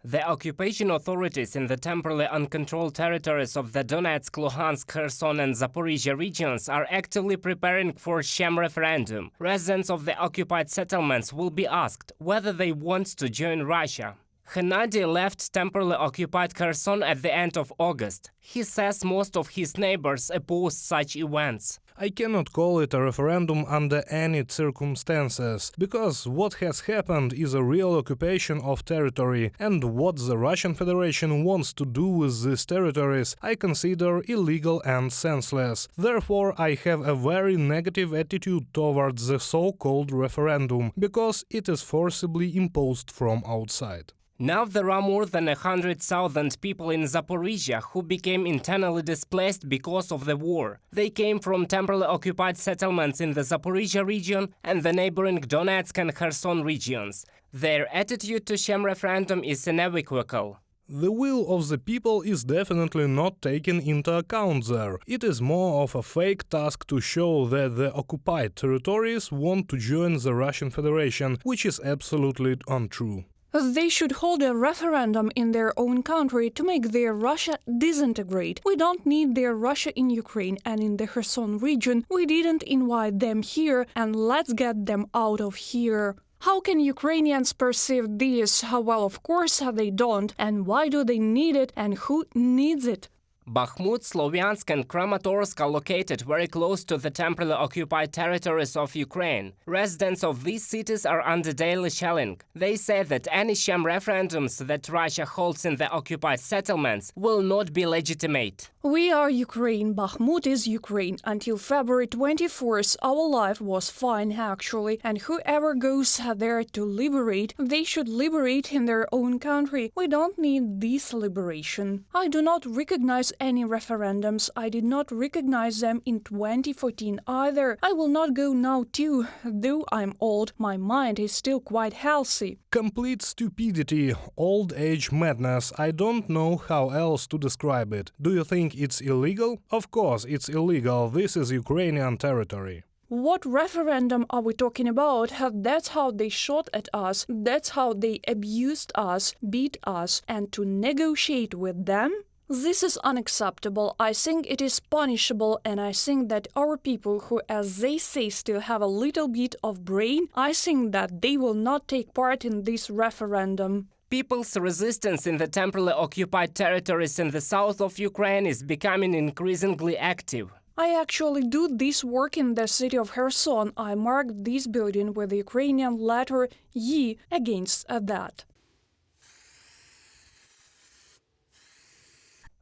The occupation authorities in the temporarily uncontrolled territories of the Donetsk, Luhansk, Kherson and Zaporizhzhia regions are actively preparing for sham referendum. Residents of the occupied settlements will be asked whether they want to join Russia. Hennady left temporarily occupied Kherson at the end of August. He says most of his neighbors oppose such events. I cannot call it a referendum under any circumstances, because what has happened is a real occupation of territory, and what the Russian Federation wants to do with these territories I consider illegal and senseless. Therefore, I have a very negative attitude towards the so-called referendum, because it is forcibly imposed from outside. Now there are more than 100,000 people in Zaporizhzhia who became internally displaced because of the war. They came from temporarily occupied settlements in the Zaporizhzhia region and the neighboring Donetsk and Kherson regions. Their attitude to sham referendum is unequivocal. The will of the people is definitely not taken into account there. It is more of a fake task to show that the occupied territories want to join the Russian Federation, which is absolutely untrue. They should hold a referendum in their own country to make their Russia disintegrate. We don't need their Russia in Ukraine and in the Kherson region. We didn't invite them here, and let's get them out of here. How can Ukrainians perceive this? Well, of course they don't. And why do they need it, and who needs it? Bakhmut, Sloviansk and Kramatorsk are located very close to the temporarily occupied territories of Ukraine. Residents of these cities are under daily shelling. They say that any sham referendums that Russia holds in the occupied settlements will not be legitimate. We are Ukraine. Bakhmut is Ukraine. Until February 24th, our life was fine, actually. And whoever goes there to liberate, they should liberate in their own country. We don't need this liberation. I do not recognize any referendums. I did not recognize them in 2014 either. I will not go now too. Though I'm old, my mind is still quite healthy. Complete stupidity, old age madness. I don't know how else to describe it. Do you think it's illegal? Of course it's illegal. This is Ukrainian territory. What referendum are we talking about? That's how they shot at us. That's how they abused us, beat us. And to negotiate with them? This is unacceptable. I think it is punishable, and I think that our people who, as they say, still have a little bit of brain, I think that they will not take part in this referendum. People's resistance in the temporarily occupied territories in the south of Ukraine is becoming increasingly active. I actually do this work in the city of Kherson. I marked this building with the Ukrainian letter Y against that.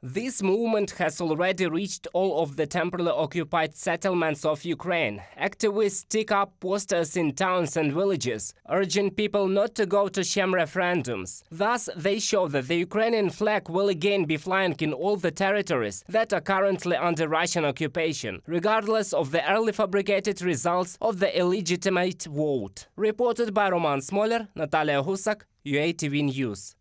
This movement has already reached all of the temporarily occupied settlements of Ukraine. Activists stick up posters in towns and villages, urging people not to go to sham referendums. Thus, they show that the Ukrainian flag will again be flying in all the territories that are currently under Russian occupation, regardless of the early fabricated results of the illegitimate vote. Reported by Roman Smoler, Natalia Husak, UATV News.